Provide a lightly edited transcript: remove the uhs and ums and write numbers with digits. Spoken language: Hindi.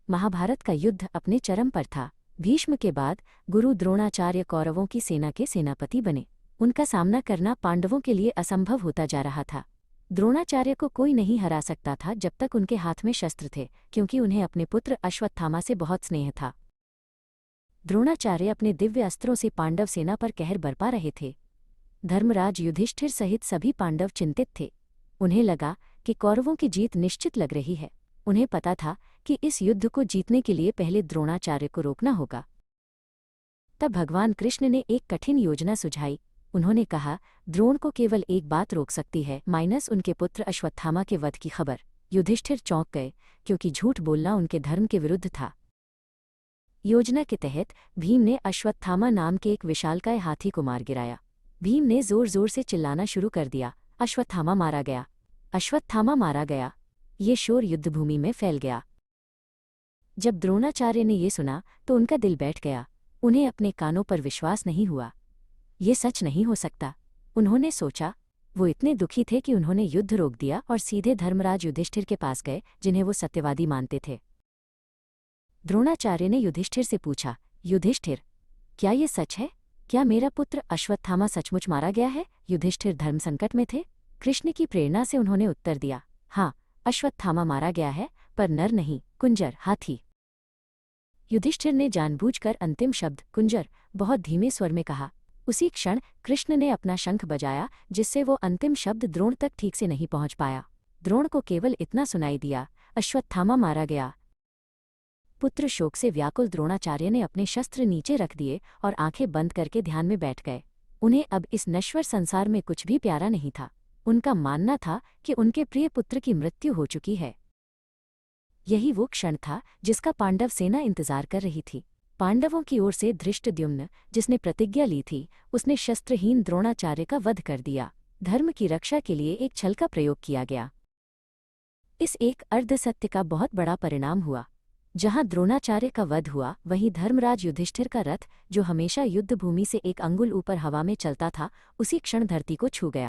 महाभारत का युद्ध अपने चरम पर था। भीष्म के बाद गुरु द्रोणाचार्य कौरवों की सेना के सेनापति बने। उनका सामना करना पांडवों के लिए असंभव होता जा रहा था। द्रोणाचार्य को कोई नहीं हरा सकता था जब तक उनके हाथ में शस्त्र थे, क्योंकि उन्हें अपने पुत्र अश्वत्थामा से बहुत स्नेह था। द्रोणाचार्य अपने दिव्य अस्त्रों से पांडव सेना पर कहर बरपा रहे थे। धर्मराज युधिष्ठिर सहित सभी पांडव चिंतित थे। उन्हें लगा कि कौरवों की जीत निश्चित लग रही है। उन्हें पता था कि इस युद्ध को जीतने के लिए पहले द्रोणाचार्य को रोकना होगा। तब भगवान कृष्ण ने एक कठिन योजना सुझाई। उन्होंने कहा, द्रोण को केवल एक बात रोक सकती है, उनके पुत्र अश्वत्थामा के वध की खबर। युधिष्ठिर चौंक गए, क्योंकि झूठ बोलना उनके धर्म के विरुद्ध था। योजना के तहत भीम ने अश्वत्थामा नाम के एक विशालकाय हाथी को मार गिराया। भीम ने जोर जोर से चिल्लाना शुरू कर दिया, अश्वत्थामा मारा गया, अश्वत्थामा मारा गया। ये शोर युद्धभूमि में फैल गया। जब द्रोणाचार्य ने ये सुना तो उनका दिल बैठ गया। उन्हें अपने कानों पर विश्वास नहीं हुआ। ये सच नहीं हो सकता, उन्होंने सोचा। वो इतने दुखी थे कि उन्होंने युद्ध रोक दिया और सीधे धर्मराज युधिष्ठिर के पास गए, जिन्हें वो सत्यवादी मानते थे। द्रोणाचार्य ने युधिष्ठिर से पूछा, युधिष्ठिर, क्या ये सच है? क्या मेरा पुत्र अश्वत्थामा सचमुच मारा गया है? युधिष्ठिर धर्म संकट में थे। कृष्ण की प्रेरणा से उन्होंने उत्तर दिया, हाँ, अश्वत्थामा मारा गया है, पर नर नहीं, कुंजर, हाथी। युधिष्ठिर ने जानबूझकर अंतिम शब्द कुंजर बहुत धीमे स्वर में कहा। उसी क्षण कृष्ण ने अपना शंख बजाया, जिससे वो अंतिम शब्द द्रोण तक ठीक से नहीं पहुंच पाया। द्रोण को केवल इतना सुनाई दिया, अश्वत्थामा मारा गया। पुत्र शोक से व्याकुल द्रोणाचार्य ने अपने शस्त्र नीचे रख दिए और आंखें बंद करके ध्यान में बैठ गए। उन्हें अब इस नश्वर संसार में कुछ भी प्यारा नहीं था। उनका मानना था कि उनके प्रिय पुत्र की मृत्यु हो चुकी है। यही वो क्षण था जिसका पांडव सेना इंतजार कर रही थी। पांडवों की ओर से धृष्टद्युम्न, जिसने प्रतिज्ञा ली थी, उसने शस्त्रहीन द्रोणाचार्य का वध कर दिया। धर्म की रक्षा के लिए एक छल का प्रयोग किया गया। इस एक अर्धसत्य का बहुत बड़ा परिणाम हुआ। जहां द्रोणाचार्य का वध हुआ, वहीं धर्मराज युधिष्ठिर का रथ, जो हमेशा युद्धभूमि से एक अंगुल ऊपर हवा में चलता था, उसी क्षण धरती को छू गया।